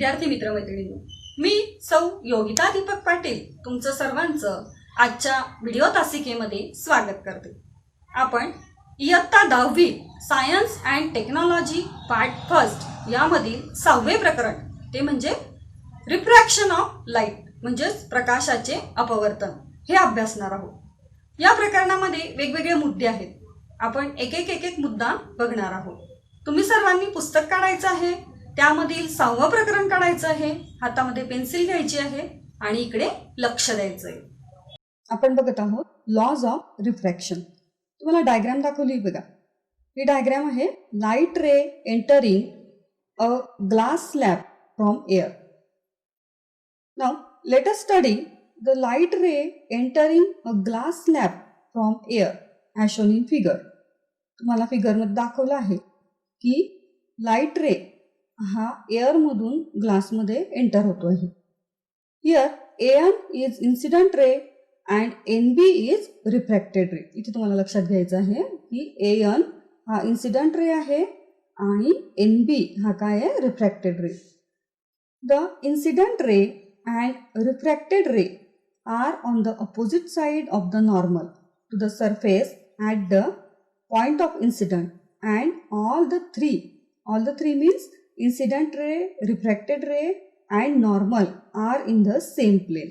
विद्यार्थी मित्रमैत्रिणींनो, मी सौ योगिता दीपक पाटील तुमचं सर्वांचं आजच्या व्हिडिओ तासिकेमध्ये स्वागत करते। आपण इयत्ता 10वी science and technology part first यामधील 6वे प्रकरण ते म्हणजे रिफ्रॅक्शन ऑफ लाईट म्हणजे प्रकाशाचे अपवर्तन हे अभ्यासणार आहोत। या प्रकरणामध्ये वेगवेगळे मुद्दे आहेत। आपण एक एक मुद्दा बघणार आहोत। तुम्ही सर्वांनी पुस्तक काढायचं आहे, त्यामधील 6वं प्रकरण काढायचं आहे, हातामध्ये पेन्सिल घ्यायची आहे आणि इकडे लक्ष द्यायचं आहे। आपण बघत आहोत लॉज ऑफ रिफ्रॅक्शन। तुम्हाला डायग्राम दाखवली बघा। ही डायग्राम आहे light ray entering a glass slab from air. Now let us study the light ray entering a glass slab from air as shown in figure. तुम्हाला फिगर मध्ये दाखवलं आहे की light रे हा एअर मधून ग्लास मध्ये एंटर होतो आहे। Here AN is incident ray and NB is refracted ray. इथे तुम्हाला लक्षात घ्यायचं आहे की AN हा इन्सिडेंट रे आहे आणि NB हा काय आहे, refracted ray. The incident ray and refracted ray are on the opposite side of the normal to the surface at the point of incident, and all the three means incident ray, refracted ray and normal are in the same plane।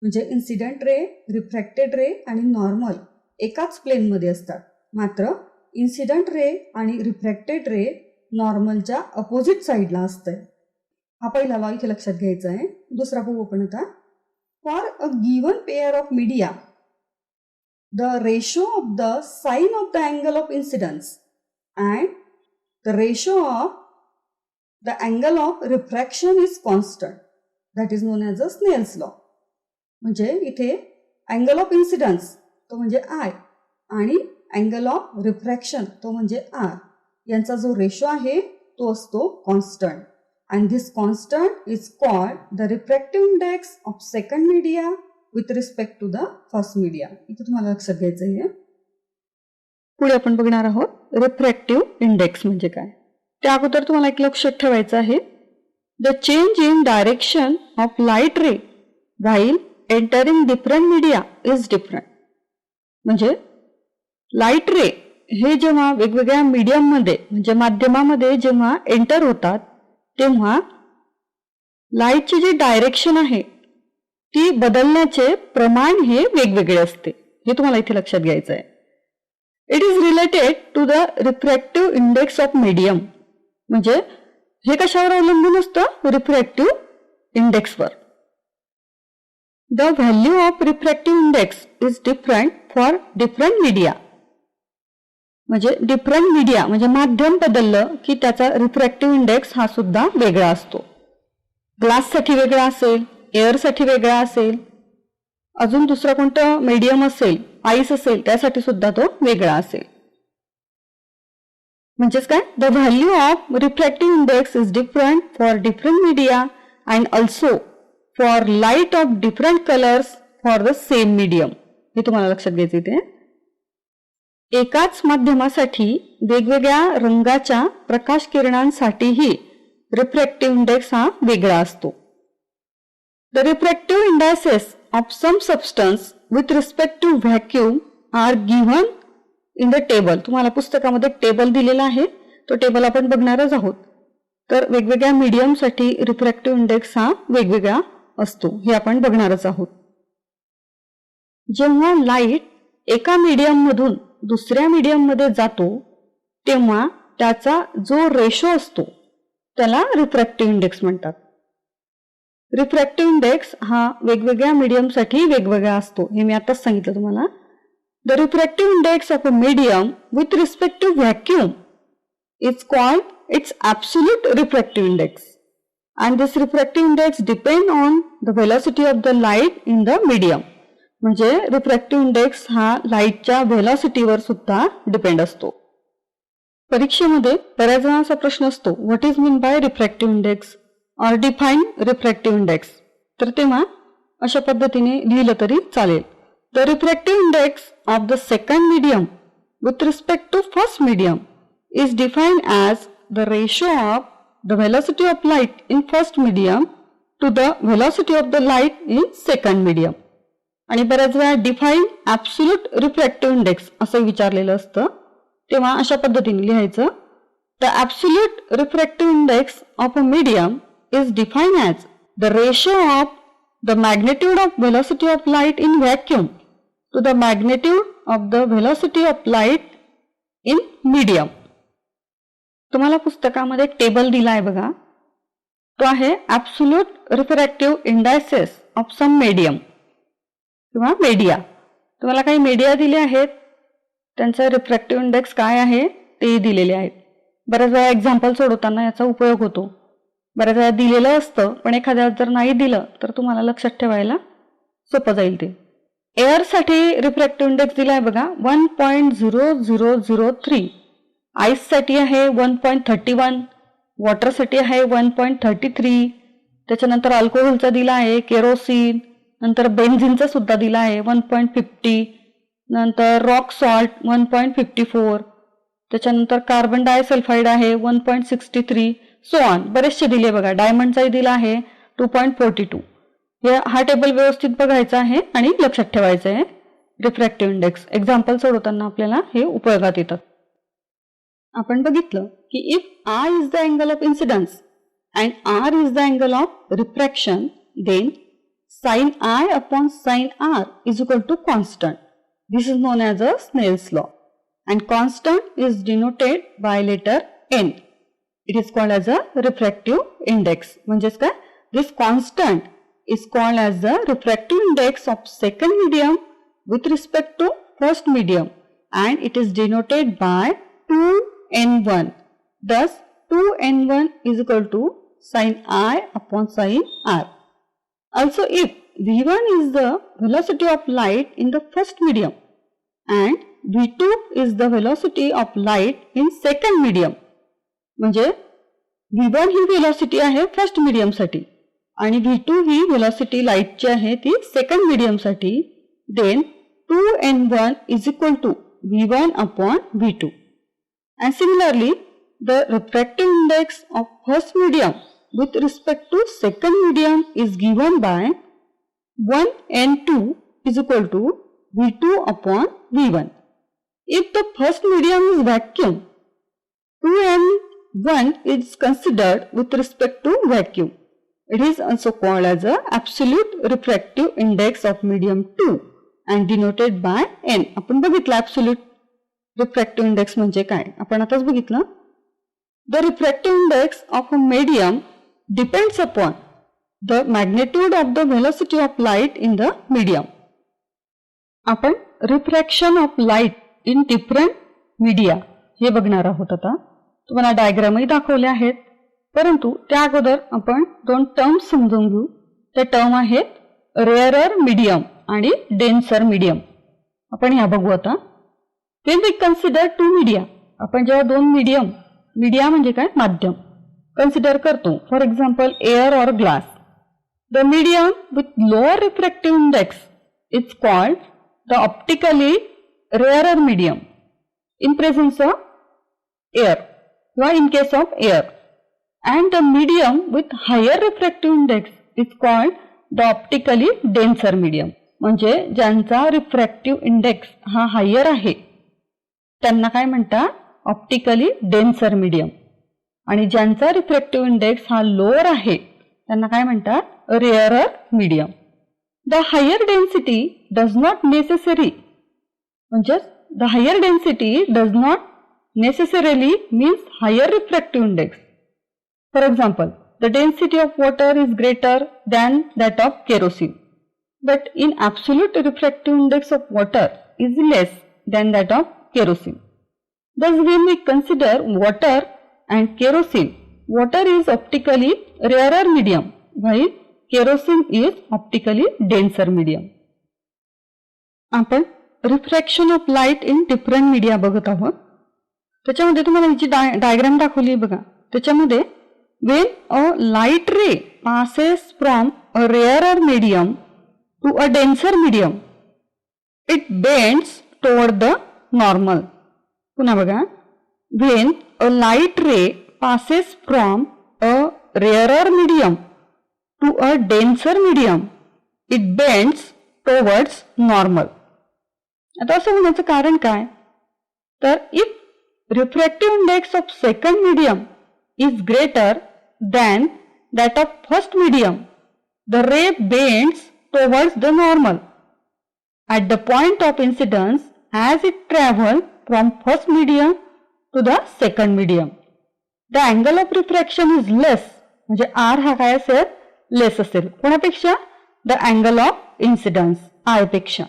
म्हणजे incident ray, refracted ray आणि normal एकाच plain मध्ये असतात, मात्र incident ray आणि refracted ray नॉर्मलच्या opposite साइडला असते। हा पहिला लॉ इथे लक्षात घ्यायचा आहे। दुसरा बघू आपण आता। For a given pair of media the ratio of the sine of the angle of incidence and the ratio of the angle of refraction is constant, that is known as the Snell's law। म्हणजे इथे angle of incidence तो म्हणजे I आणि angle of refraction तो म्हणजे R यांचा जो ratio आहे तो असतो constant, and this constant is called the refractive index of second media with respect to the first media। इथे तुम्हाला लक्षात घ्यायचं आहे। पुढे आपण बघणार आहोत रिफ्रॅक्टिव्ह इंडेक्स म्हणजे काय। त्या अगोदर तुम्हाला एक लक्षात ठेवायचं आहे, the change in direction of light ray while entering different media is different. म्हणजे लाईट रे हे जेव्हा वेगवेगळ्या मीडियम मध्ये म्हणजे माध्यमामध्ये जेव्हा एंटर होतात तेव्हा लाईटची जी डायरेक्शन आहे ती बदलण्याचे प्रमाण हे वेगवेगळे असते, हे तुम्हाला इथे लक्षात घ्यायचं आहे। It is related to the refractive index of medium. म्हणजे हे कशावर अवलंबून असतं, रिफ्रॅक्टिव्ह इंडेक्सवर। The value of refractive index is different for different media. म्हणजे डिफरंट मीडिया म्हणजे माध्यम बदललं की त्याचा रिफ्रॅक्टिव्ह इंडेक्स हा सुद्धा वेगळा असतो। ग्लाससाठी वेगळा असेल, एअर साठी वेगळा असेल, अजून दुसरा कोणतं मीडियम असेल, आईस असेल त्यासाठी सुद्धा तो वेगळा असेल। म्हणजेच काय, the value of refractive index is different for different media and also for light of different colours for the same medium. हे तुम्हाला लक्षात घ्यायचे ते एकाच माध्यमासाठी वेगवेगळ्या रंगाच्या प्रकाश किरणांसाठीही रिफ्रॅक्टिव्ह इंडेक्स हा वेगळा असतो। The refractive indices of some substance with respect to vacuum are given in the table। तुम्हाला पुस्तकामध्ये टेबल दिलेला आहे, तो टेबल आपण बघणारच आहोत। तर वेगवेगळ्या मीडियम साठी रिफ्रॅक्टिव्ह इंडेक्स हा वेगवेगळा असतो, हे आपण बघणारच आहोत। जेव्हा लाईट एका मीडियम मधून दुसऱ्या मीडियम मध्ये जातो तेव्हा त्याचा जो रेशो असतो त्याला रिफ्रॅक्टिव्ह इंडेक्स म्हणतात। रिफ्रॅक्टिव्ह इंडेक्स हा वेगवेगळ्या मीडियम साठी वेगवेगळा असतो, हे मी आताच सांगितलं तुम्हाला। The refractive index of a medium with respect to vacuum is called its absolute refractive index, and this refractive index depend on the velocity of the light in the medium. म्हणजे refractive index हा लाईटच्या व्हेलॉसिटीवर सुद्धा depend असतो। परीक्षेमध्ये बऱ्याच जणांचा प्रश्न असतो, what is mean by refractive index or define refractive index। तर तेव्हा अशा पद्धतीने लिहिलं तरी चालेल। The refractive index of the second medium with respect to first medium is defined as the ratio of the velocity of light in first medium to the velocity of the light in second medium. आणि बऱ्याच वेळा define absolute refractive index असं विचारलेलं असतं, तेव्हा अशा पद्धतीने लिहायचं. The absolute refractive index of a medium is define as the ratio of the magnitude of velocity of light in vacuum to the magnitude of the velocity of light in medium. तुम्हाला पुस्तकामध्ये एक table दिला आहे बघा, तो आहे absolute refractive indices of some medium किंवा media. तुम्हाला काही मीडिया दिले आहेत, त्यांचा रिफ्रॅक्टिव्ह इंडेक्स काय आहे ते दिलेले आहेत. बऱ्याच वेळा एक्झाम्पल सोडवताना याचा उपयोग होतो. बऱ्याच वेळा दिलेलं असतं, पण एखाद्या जर नाही दिलं तर तुम्हाला लक्षात ठेवायला सोपं जाईल ते. एअरसाठी रिफ्रॅक्टिव्ह इंडेक्स दिला आहे बघा 1.0003, आईससाठी आहे 1.31, वॉटरसाठी आहे 1.33, त्याच्यानंतर अल्कोहोलचा दिला आहे, केरोसिन, नंतर बेन्झिनचा सुद्धा दिला आहे 1.50, नंतर रॉक सॉल्ट 1.54, त्याच्यानंतर कार्बन डायसल्फाईड आहे 1.63, सो ऑन बरेचसे दिले बघा. डायमंडचाही दिला आहे 2.42. हा टेबल व्यवस्थित बघायचा आहे आणि लक्षात ठेवायचं आहे. रिफ्रॅक्टिव्ह इंडेक्स एक्झाम्पल सोडवताना आपल्याला हे उपयोगात येतात. आपण बघितलं की if I is the angle of incidence and R is the angle of refraction, then sin I upon sin R is equal to constant. This is known as a Snell's law, and constant is denoted by letter N. It is called as a refractive index. म्हणजेच काय, this constant is called as the refractive index of second medium with respect to first medium, and it is denoted by 2n1. Thus 2n1 is equal to sin I upon sin R. Also, if v1 is the velocity of light in the first medium and v2 is the velocity of light in second medium, म्हणजे v1 ही velocity आहे first medium साठी आणि v2 ही velocity lightची आहे ती second medium साठी, then 2n1 is equal to v1 upon v2. And similarly, the refractive index of first medium with respect to second medium is given by 1n2 is equal to v2 upon v1. If the first medium is vacuum, 2n1 is considered with respect to vacuum. It is also called as a absolute refractive index of medium 2 and denoted by n. आपण बघितलं absolute refractive index म्हणजे काय, आपण आताच बघितलं. The refractive index of a medium depends upon the magnitude of the velocity of light in the medium. आपण refraction of light in different media हे बघणार आहोत. आता तुम्हाला डायग्रामही दाखवले आहेत, परंतु त्या अगोदर आपण दोन टर्म्स समजून घेऊ. त्या टर्म आहेत रेअरर मीडियम आणि डेन्सर मीडियम. आपण ह्या बघू आता. When we consider two media, आपण जेव्हा दोन मीडिया म्हणजे काय, माध्यम कन्सिडर करतो, फॉर एक्झाम्पल एअर और glass. The medium with lower refractive index is called the optically rarer medium in presence of air किंवा in case of air. And the medium with higher refractive index is called the optically denser medium. म्हणजे ज्यांचा refractive index हा higher आहे त्यांना काय म्हणतात, optically denser medium. आणि ज्यांचा रिफ्रॅक्टिव्ह इंडेक्स हा लोअर आहे त्यांना काय म्हणतात, rarer medium. The higher density does not necessary, म्हणजे the higher density does not necessarily means higher refractive index. For example, the density of water is greater than that of kerosene, but in absolute refractive index of water is less than that of kerosene. Thus, when we consider water and kerosene, water is optically rarer medium, while kerosene is optically denser medium. आपण refraction of light in different media बघत आहोत. त्याच्यामध्ये तुम्हाला जी diagram दाखवली बघा, त्याच्यामध्ये when a light ray passes from a rarer medium to a denser medium, it bends toward the normal. पुन्हा बघा, when a light ray passes from rarer medium to a denser medium, it bends towards normal. आता असं होण्याचं कारण काय? तर if refractive index of second medium is greater than that of first medium, the ray bends towards the normal at the point of incidence as it travels from first medium to the second medium. The angle of refraction is less, म्हणजे R हा काय असेल? Less असेल. कोणापेक्षा? The angle of incidence, I पेक्षा.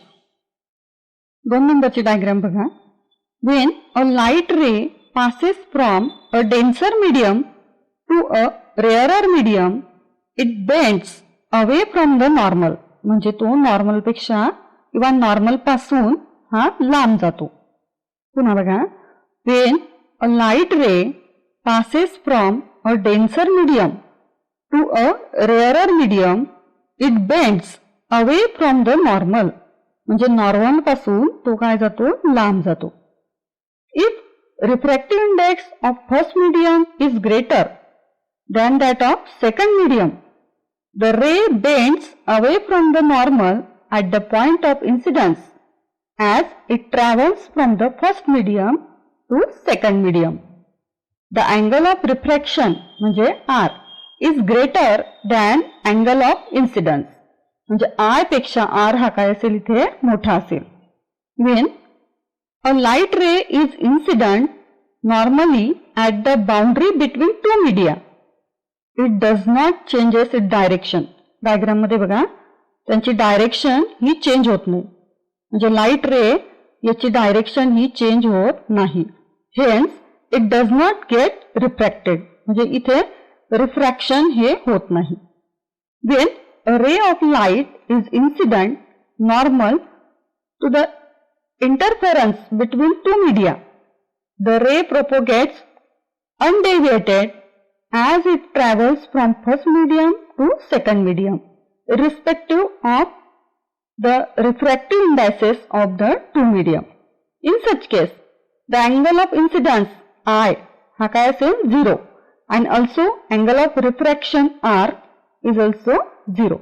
2 नंबरची diagram बघा. When a light ray passes from a denser medium to a rarer medium, it bends away from the normal. म्हणजे तो नॉर्मल पेक्षा किंवा नॉर्मल पासून हा लांब जातो. पुन्हा बघा. When a light ray passes from a denser medium to a rarer medium, it bends away from the normal. म्हणजे नॉर्मल पासून तो काय जातो? लांब जातो. If refractive index of first medium is greater than that of second medium, the ray bends away from the normal at the point of incidence as it travels from the first medium to second medium. The angle of refraction म्हणजे R is greater than angle of incidence. म्हणजे I पेक्षा R हा काय असेल? इथे मोठा असेल. When a light ray is incident normally at the boundary between two media, it does not changes its direction. Diagram मध्ये बघा, त्यांची डायरेक्शन ही चेंज होत नाही. म्हणजे लाईट रे याची डायरेक्शन ही चेंज होत नाही. Hence it does not get refracted. म्हणजे इथे रिफ्रॅक्शन हे होत नाही. When a ray of light is incident normal to the interference between two media, the ray propagates undeviated as it travels from first medium to second medium, irrespective of the refractive indices of the two medium. In such case, the angle of incidence I हा काय असेल? 0 and also angle of refraction R is also 0.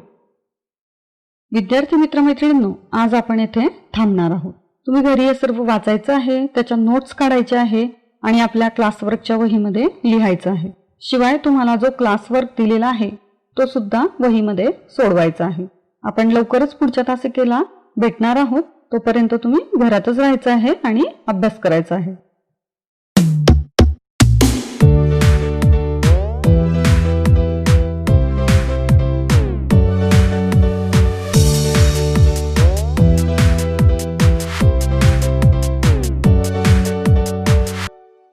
विद्यार्थी मित्रमैत्रिणींनो, आज आपण येथे थांबणार आहोत. तुम्ही घरी हे सर्व वाचायचं आहे, त्याच्या नोट्स काढायच्या आहे आणि आपल्या क्लासवर्कच्या वहीमध्ये लिहायचं आहे. शिवाय तुम्हाला जो क्लासवर्क दिलेला आहे तो सुद्धा वहीमध्ये सोडवायचा आहे. आपण लवकरच पुढच्या तासिकेला भेटणार आहोत. तोपर्यंत तुम्ही घरातच राहायचं आहे आणि अभ्यास करायचा आहे.